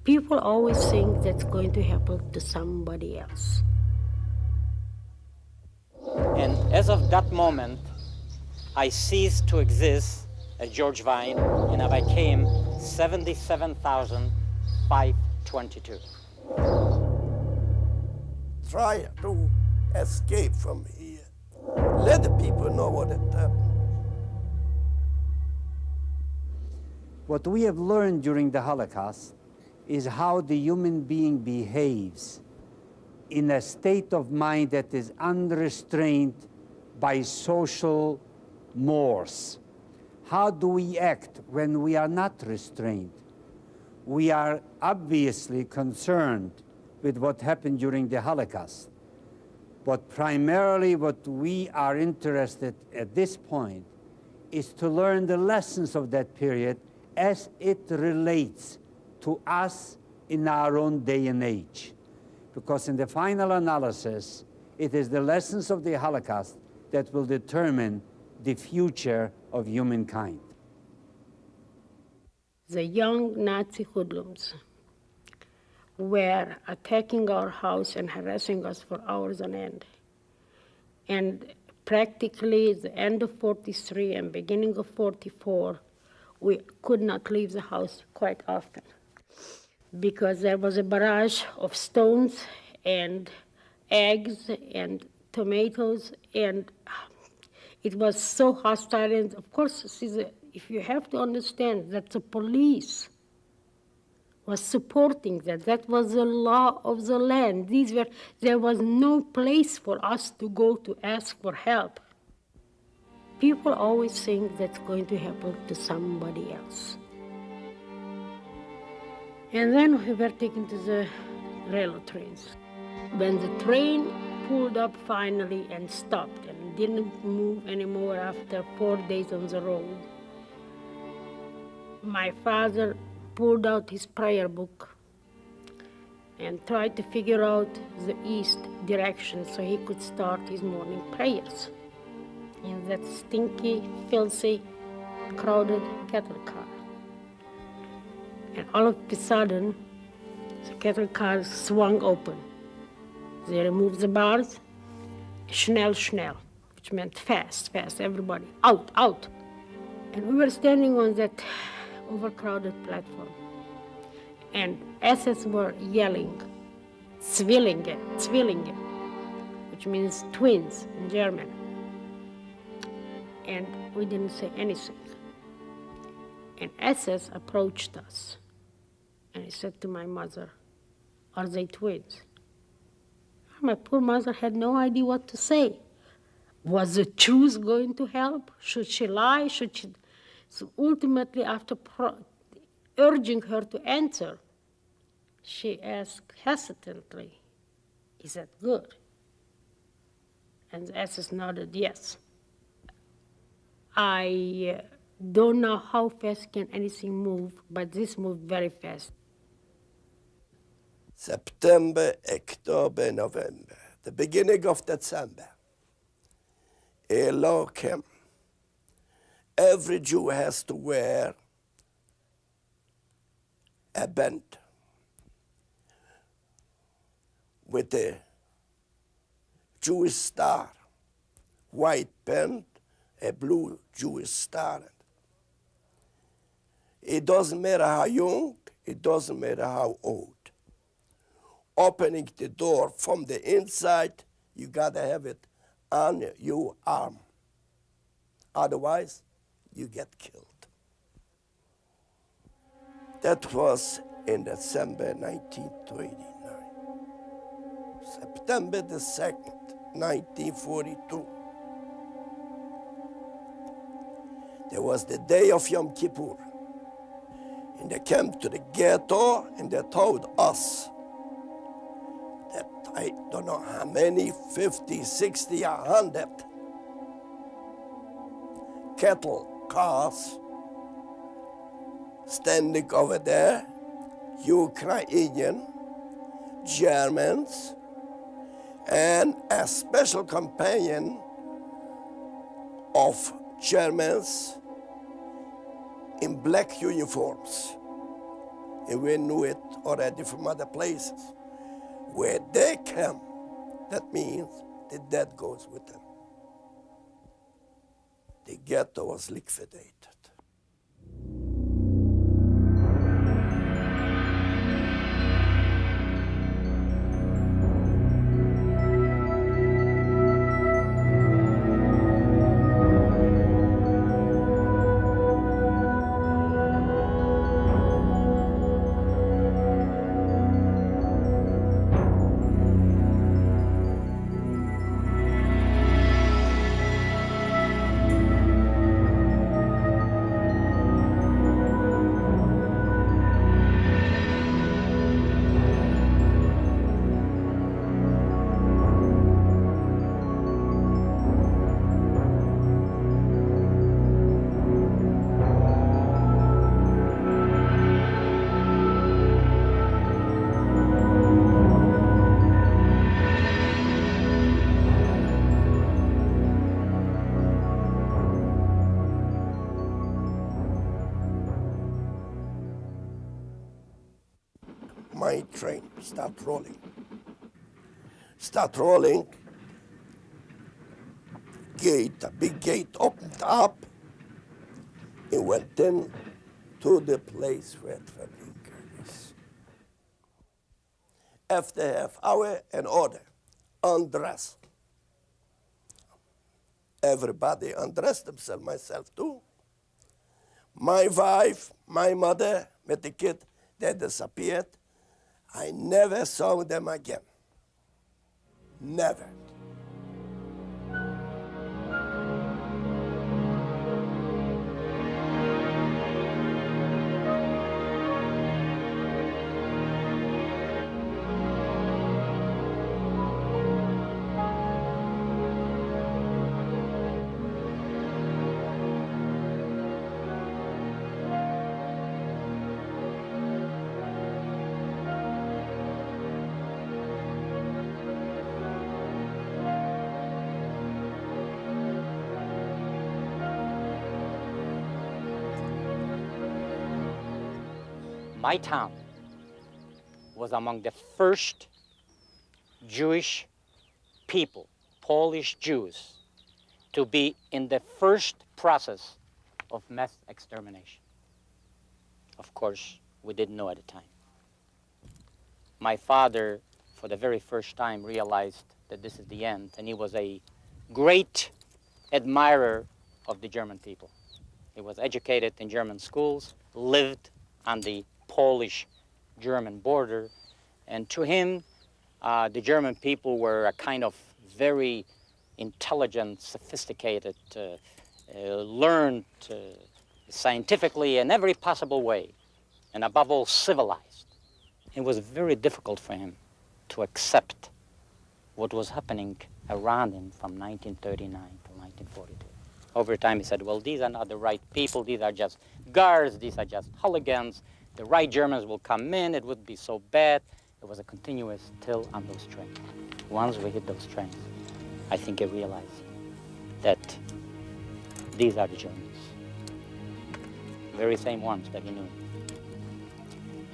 People always think that's going to happen to somebody else. And as of that moment, I ceased to exist as George Vine, and I became 77,522. Try to escape from here. Let the people know what had happened. What we have learned during the Holocaust is how the human being behaves in a state of mind that is unrestrained by social mores. How do we act when we are not restrained? We are obviously concerned with what happened during the Holocaust. But primarily what we are interested at this point is to learn the lessons of that period as it relates to us in our own day and age. Because in the final analysis, it is the lessons of the Holocaust that will determine the future of humankind. The young Nazi hoodlums were attacking our house and harassing us for hours on end. And practically the end of 43 and beginning of 44, we could not leave the house quite often because there was a barrage of stones and eggs and tomatoes, and it was so hostile. And of course, if you have to understand that the police was supporting that. That was the law of the land. There was no place for us to go to ask for help. People always think that's going to happen to somebody else. And then we were taken to the railroad trains. When the train pulled up finally and stopped and didn't move anymore after 4 days on the road, my father pulled out his prayer book and tried to figure out the east direction so he could start his morning prayers in that stinky, filthy, crowded cattle car. And all of a sudden, the cattle car swung open. They removed the bars, schnell, schnell, which meant fast, fast, everybody, out, out. And we were standing on that overcrowded platform. And SS were yelling, Zwillinge, Zwillinge, which means twins in German. And we didn't say anything. And SS approached us. And he said to my mother, are they twins? My poor mother had no idea what to say. Was the truth going to help? Should she lie? Should she? So ultimately, after urging her to answer, she asked hesitantly, is that good? And the SS nodded yes. I don't know how fast can anything move, but this moved very fast. September, October, November, the beginning of December. A law came. Every Jew has to wear a band with a Jewish star, white band, a blue Jewish star. It doesn't matter how young, it doesn't matter how old. Opening the door from the inside, you gotta have it on your arm. Otherwise, you get killed. That was in December 1939. September the 2nd, 1942. There was the day of Yom Kippur. And they came to the ghetto and they told us that I don't know how many, 50, 60, 100 cattle cars standing over there, Ukrainian, Germans, and a special companion of Germans in black uniforms. And we knew it already from other places. Where they came, that means the dead goes with them. The ghetto was liquidated. My train start rolling. Start rolling. Gate, a big gate opened up. It went in to the place where Treblinka is. After half hour, an order, undress. Everybody undressed themselves, myself too. My wife, my mother, with the kid, they disappeared. I never saw them again. Never. My town was among the first Jewish people, Polish Jews, to be in the first process of mass extermination. Of course, we didn't know at the time. My father, for the very first time, realized that this is the end, and he was a great admirer of the German people. He was educated in German schools, lived on the Polish-German border, and to him, the German people were a kind of very intelligent, sophisticated, learned scientifically in every possible way, and above all, civilized. It was very difficult for him to accept what was happening around him from 1939 to 1942. Over time, he said, well, these are not the right people. These are just guards. These are just hooligans. The right Germans will come in. It wouldn't be so bad. It was a continuous till on those trains. Once we hit those trains, I think he realized that these are the Germans. The very same ones that he knew.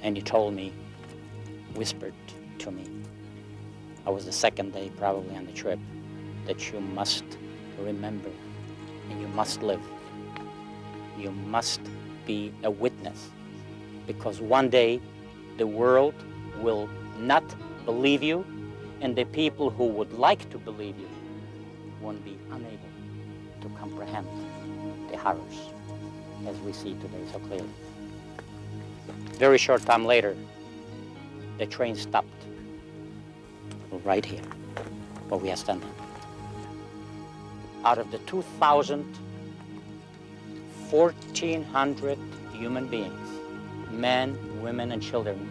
And he told me, whispered to me, I was the second day probably on the trip, that you must remember and you must live. You must be a witness, because one day the world will not believe you, and the people who would like to believe you won't be unable to comprehend the horrors as we see today so clearly. Very short time later, the train stopped right here, where we are standing. Out of the 2,000, 1,400 human beings, men, women, and children,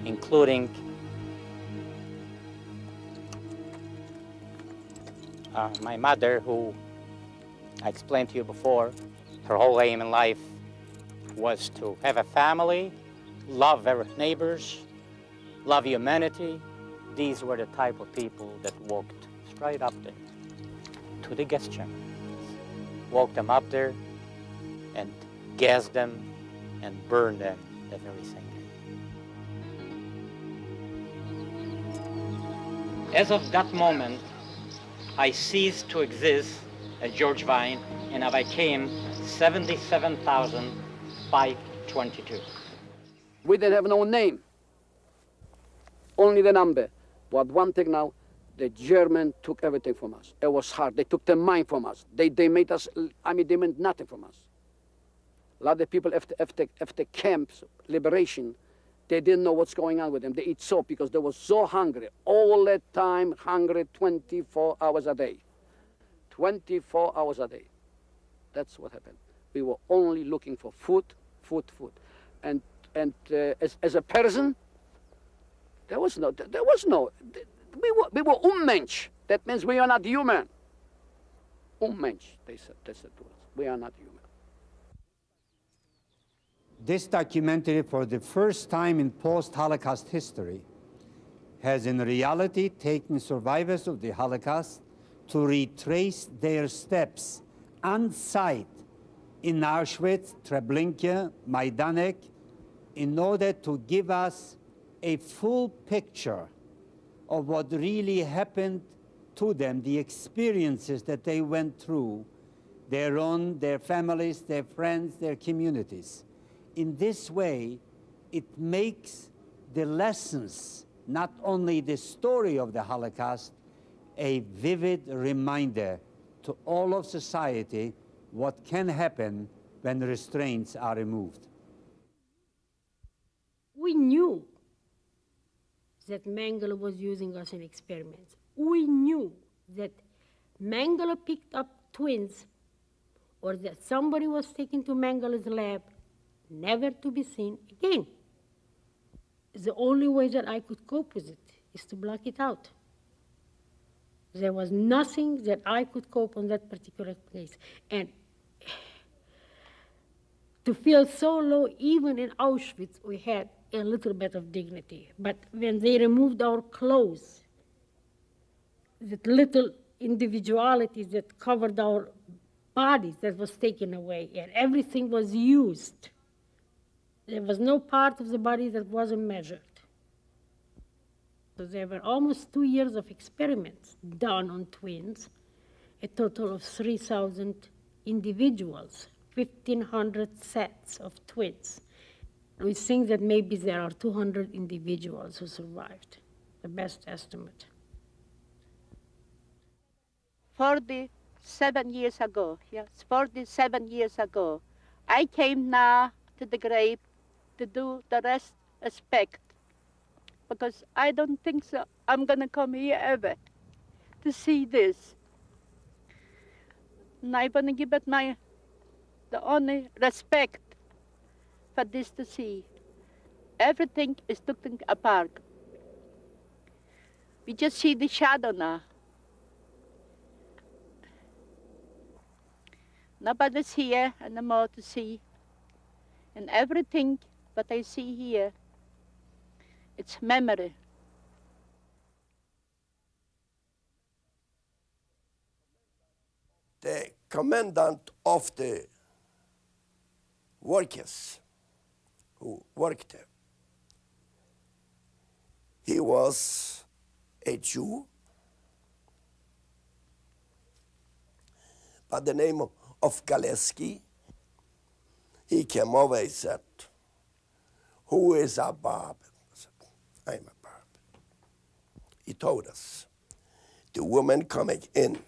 including my mother, who I explained to you before, her whole aim in life was to have a family, love her neighbors, love humanity. These were the type of people that walked straight up there to the gas chamber, walked them up there and gassed them and burned them the very same day. As of that moment, I ceased to exist as George Vine, and I became 77,522. We didn't have no name, only the number. But one thing now, the German took everything from us. It was hard. They took the mind from us. They made us, they meant nothing from us. A lot of people after camps, liberation, they didn't know what's going on with them. They eat soap because they were so hungry, all the time hungry, 24 hours a day. 24 hours a day. That's what happened. We were only looking for food, food, food. And as a person, there was no, we were Unmensch. That means we are not human. Unmensch, they said to us. We are not human. This documentary, for the first time in post-Holocaust history, has in reality taken survivors of the Holocaust to retrace their steps on site in Auschwitz, Treblinka, Majdanek, in order to give us a full picture of what really happened to them, the experiences that they went through, their own, their families, their friends, their communities. In this way, it makes the lessons, not only the story of the Holocaust, a vivid reminder to all of society what can happen when restraints are removed. We knew that Mengele was using us in experiments. We knew that Mengele picked up twins, or that somebody was taken to Mengele's lab, never to be seen again. The only way that I could cope with it is to block it out. There was nothing that I could cope on that particular case. And to feel so low, even in Auschwitz, we had a little bit of dignity. But when they removed our clothes, that little individuality that covered our bodies, that was taken away, and everything was used. There was no part of the body that wasn't measured. So there were almost 2 years of experiments done on twins, a total of 3,000 individuals, 1,500 sets of twins. We think that maybe there are 200 individuals who survived, the best estimate. 47 years ago, yes, 47 years ago, I came now to the grave to do the rest respect, because I don't think so I'm gonna come here ever to see this. And I wanna give it the only respect for this to see. Everything is taken apart. We just see the shadow now. Nobody's here anymore to see. And everything that I see here, it's memory. The commandant of the workers who worked there, he was a Jew by the name of Galeski. He came over, he said, "Who is a Barb?" I said, "I'm a Barb." He told us, the woman coming in,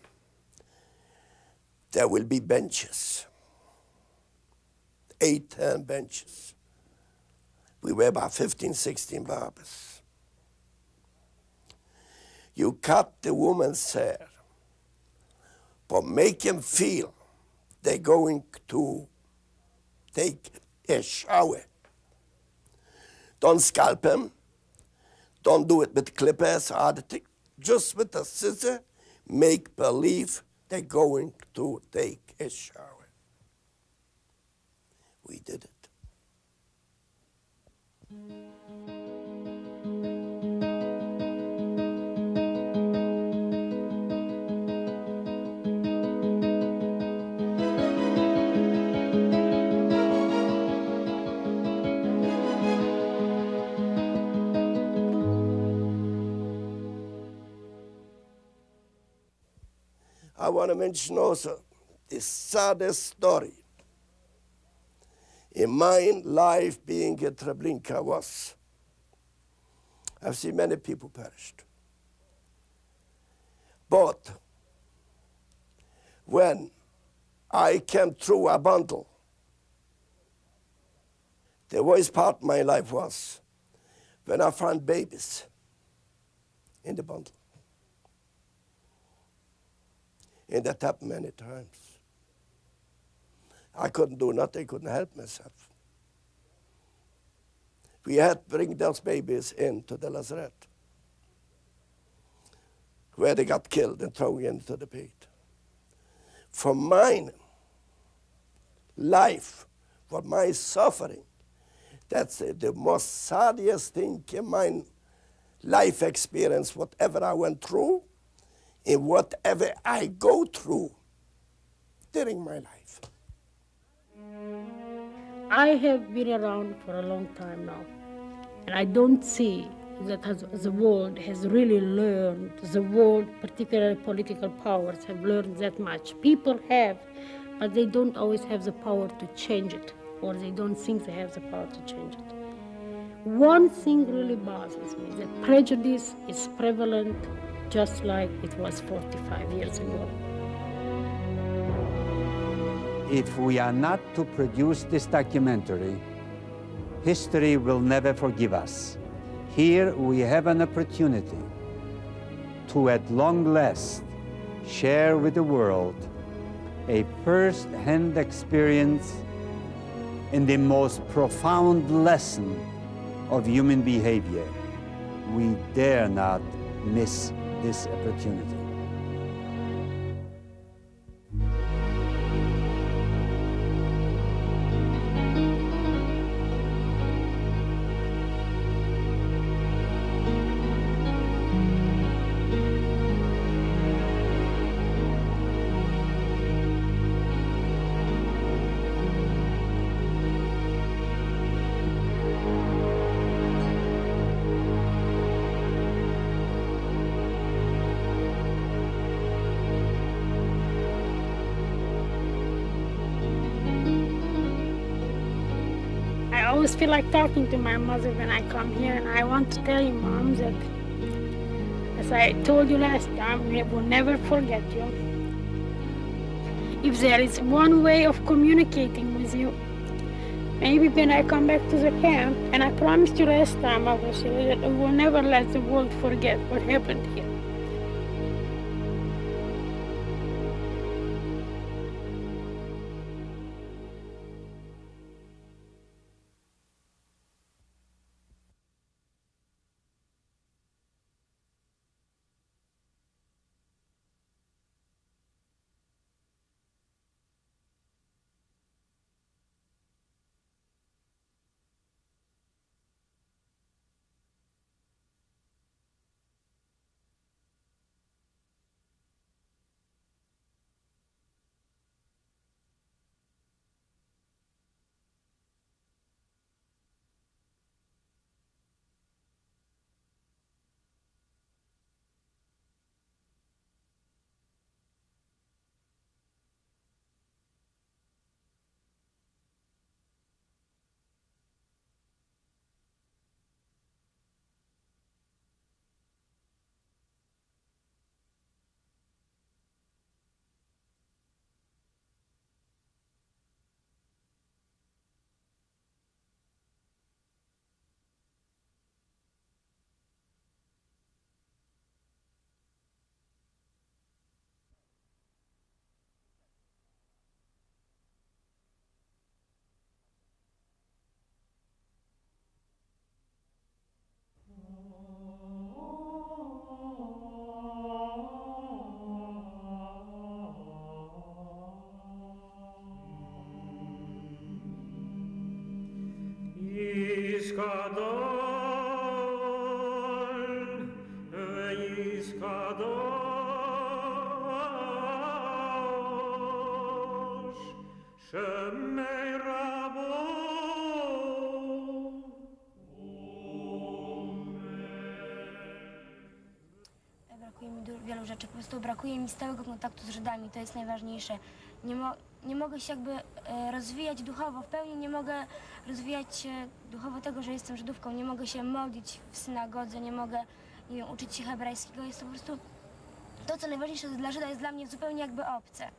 there will be benches, 8, 10 benches. We were about 15, 16 barbers. You cut the woman's hair, but make them feel they're going to take a shower. Don't scalp them. Don't do it with clippers or other thing. Just with a scissor, make believe they're going to take a shower. We did it. want to mention also the saddest story in my life being a Treblinka was, I've seen many people perished. But when I came through a bundle, the worst part of my life was when I found babies in the bundle. And that happened many times. I couldn't do nothing, couldn't help myself. We had to bring those babies into the lazaret, where they got killed and thrown into the pit. For my life, for my suffering, that's the most saddest thing in my life experience, whatever I went through and whatever I go through during my life. I have been around for a long time now, and I don't see that the world has really learned, the world, particularly political powers, have learned that much. People have, but they don't always have the power to change it, or they don't think they have the power to change it. One thing really bothers me, that prejudice is prevalent just like it was 45 years ago. If we are not to produce this documentary, history will never forgive us. Here we have an opportunity to, at long last, share with the world a first-hand experience in the most profound lesson of human behavior. We dare not miss this opportunity. I always feel like talking to my mother when I come here, and I want to tell you, Mom, that as I told you last time, we will never forget you. If there is one way of communicating with you, maybe when I come back to the camp, and I promised you last time, I will say that we will never let the world forget what happened here. Brakuje mi wielu rzeczy. rzeczy. Po prostu brakuje mi stałego kontaktu z Żydami, to jest najważniejsze. Nie mogę się jakby rozwijać duchowo, w pełni nie mogę rozwijać się duchowo tego, że jestem Żydówką. Nie mogę się modlić w synagodze, nie mogę, nie wiem, uczyć się hebrajskiego. Jest to po prostu to, co najważniejsze dla Żyda, jest dla mnie zupełnie jakby obce.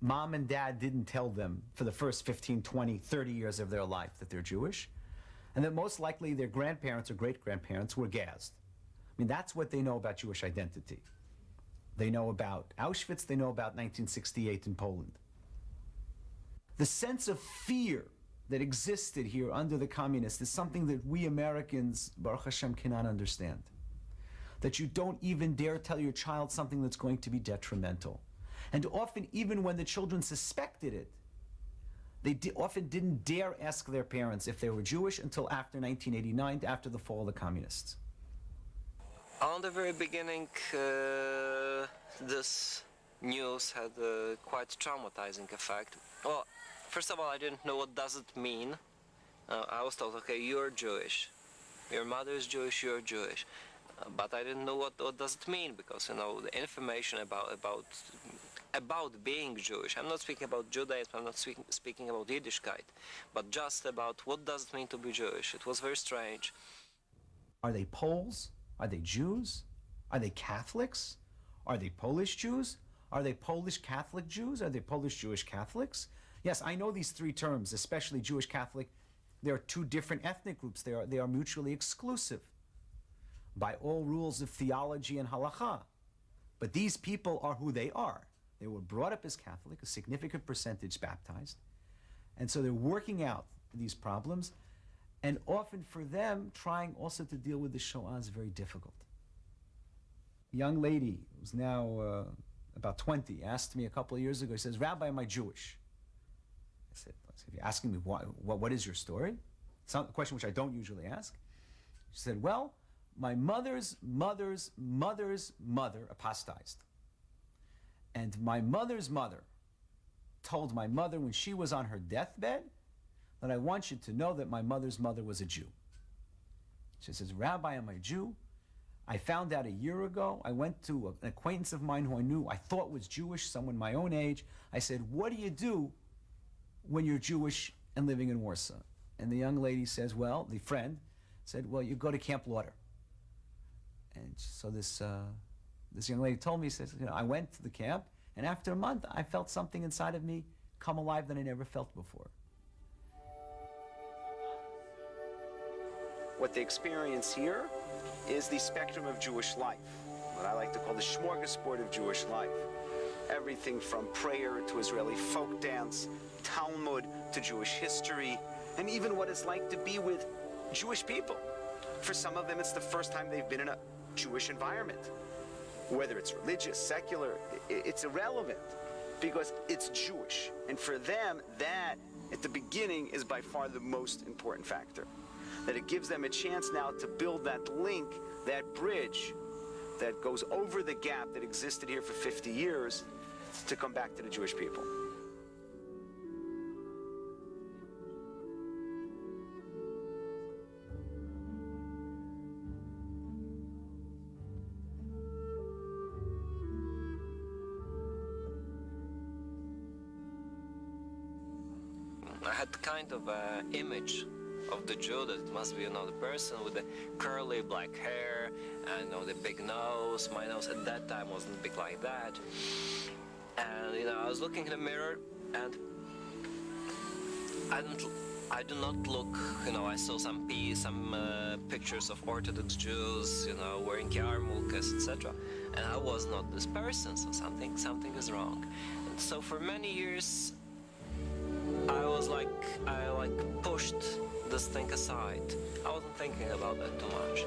Mom and dad didn't tell them for the first 15, 20, 30 years of their life that they're Jewish, and that most likely their grandparents or great-grandparents were gassed. I mean, that's what they know about Jewish identity. They know about Auschwitz, they know about 1968 in Poland. The sense of fear that existed here under the communists is something that we Americans, Baruch Hashem, cannot understand. That you don't even dare tell your child something that's going to be detrimental. And often, even when the children suspected it, they often didn't dare ask their parents if they were Jewish until after 1989, after the fall of the communists. On the very beginning, this news had a quite traumatizing effect. Well, first of all, I didn't know what does it mean. I was told, okay, you're Jewish. Your mother is Jewish, you're Jewish. But I didn't know what does it mean, because, you know, the information about being Jewish, I'm not speaking about Judaism, I'm not speaking about Yiddishkeit, but just about what does it mean to be Jewish. It was very strange. Are they Poles? Are they Jews? Are they Catholics? Are they Polish Jews? Are they Polish Catholic Jews? Are they Polish Jewish Catholics? Yes, I know these three terms, especially Jewish Catholic. There are two different ethnic groups. They are mutually exclusive by all rules of theology and halakha. But these people are who they are. They were brought up as Catholic, a significant percentage baptized. And so they're working out these problems. And often for them, trying also to deal with the Shoah is very difficult. A young lady who's now about 20 asked me a couple of years ago, he says, "Rabbi, am I Jewish?" I said, if you're asking me what is your story? It's not a question which I don't usually ask. She said, well, my mother's mother's mother's mother apostatized. And my mother's mother told my mother when she was on her deathbed that I want you to know that my mother's mother was a Jew. She says, Rabbi, am I a Jew? I found out a year ago. I went to an acquaintance of mine who I knew, I thought was Jewish, someone my own age. I said, what do you do when you're Jewish and living in Warsaw? And the young lady says, well, the friend said, well, you go to Camp Lauder. And so this young lady told me, says, I went to the camp, and after a month, I felt something inside of me come alive that I never felt before. What they experience here is the spectrum of Jewish life, what I like to call the smorgasbord of Jewish life. Everything from prayer to Israeli folk dance, Talmud to Jewish history, and even what it's like to be with Jewish people. For some of them, it's the first time they've been in a Jewish environment. Whether it's religious, secular, it's irrelevant because it's Jewish. And for them, that, at the beginning, is by far the most important factor. That it gives them a chance now to build that link, that bridge that goes over the gap that existed here for 50 years to come back to the Jewish people. I had kind of an image of the Jew that it must be another person with the curly black hair and the big nose. My nose at that time wasn't big like that. And I was looking in the mirror and I do not look, I saw some pictures of Orthodox Jews, wearing yarmulkes, etc. And I was not this person, so something is wrong. And so for many years, I pushed this thing aside. I wasn't thinking about that too much.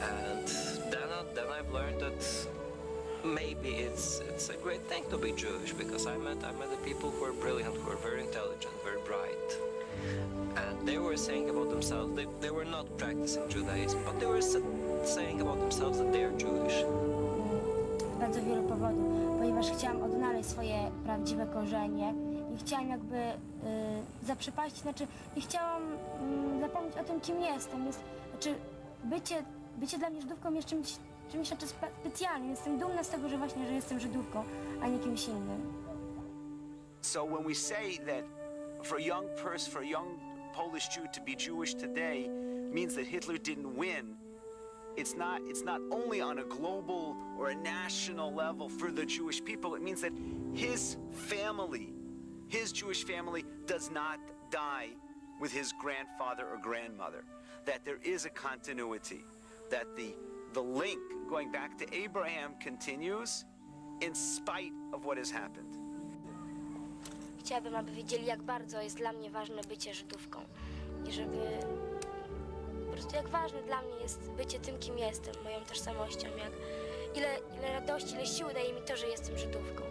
And then I've learned that maybe it's a great thing to be Jewish, because I met the people who are brilliant, who are very intelligent, very bright. And they were saying about themselves, they were not practicing Judaism, but they were saying about themselves that they are Jewish. Z bardzo wielu powodów, ponieważ chciałam odnaleźć swoje prawdziwe korzenie. Nie chciałam jakby zaprzepaścić, nie chciałam zapomnieć o tym, kim jestem. bycie dla mnie Żydówką jest czymś jeszcze specjalnym. Jestem dumna z tego, że właśnie, że jestem Żydówką, a nie kimś innym. So when we say that for a young person, for a young Polish Jew to be Jewish today means that Hitler didn't win, it's not only on a global or a national level for the Jewish people, it means that his family, his Jewish family does not die with his grandfather or grandmother, that there is a continuity, that the link going back to Abraham continues in spite of what has happened. Chciałabym, aby wiedzieli, jak bardzo jest dla mnie ważne bycie Żydówką i żeby po prostu jak ważne dla mnie jest bycie tym, kim jestem, moją tożsamością, ile radości, ile siły daje mi to, że jestem Żydówką.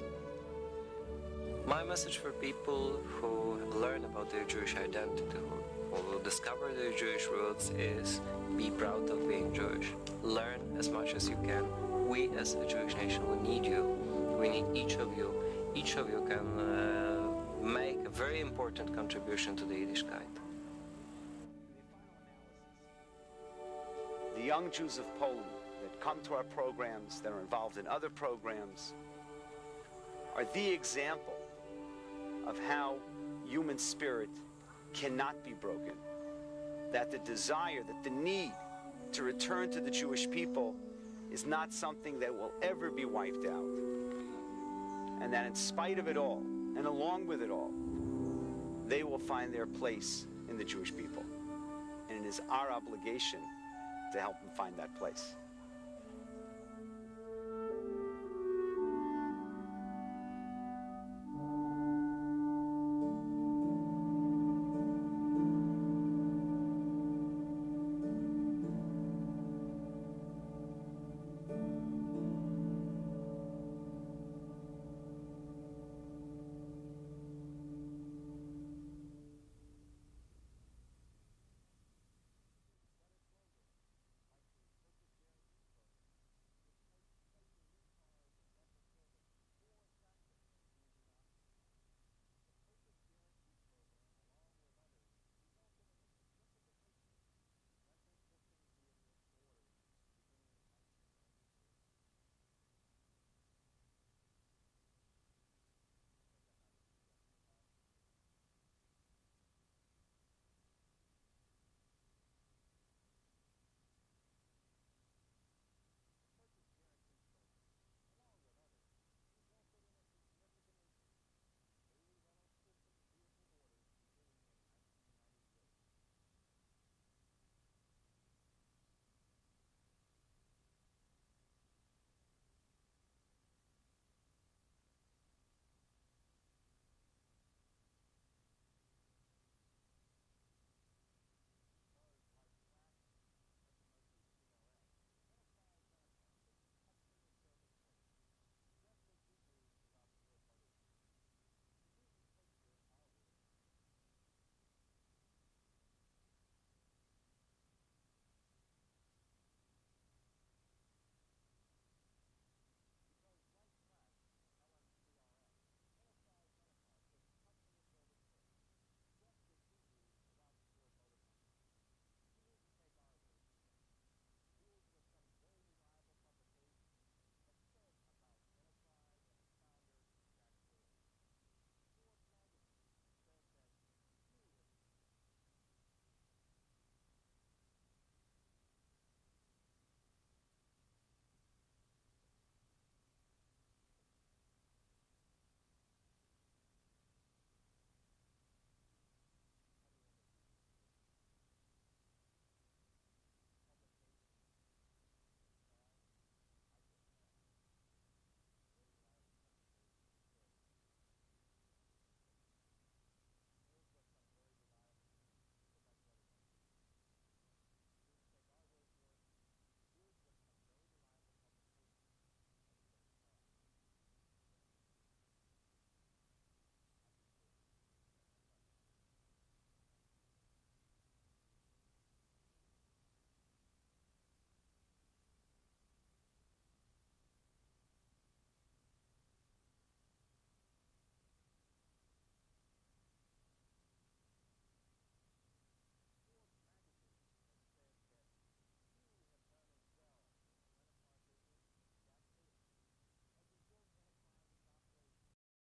My message for people who learn about their Jewish identity, who discover their Jewish roots is be proud of being Jewish. Learn as much as you can. We as a Jewish nation, we need you. We need each of you. Each of you can make a very important contribution to the Yiddishkeit. The young Jews of Poland that come to our programs, that are involved in other programs, are the example of how human spirit cannot be broken. That the desire, that the need to return to the Jewish people is not something that will ever be wiped out. And that in spite of it all, and along with it all, they will find their place in the Jewish people. And it is our obligation to help them find that place.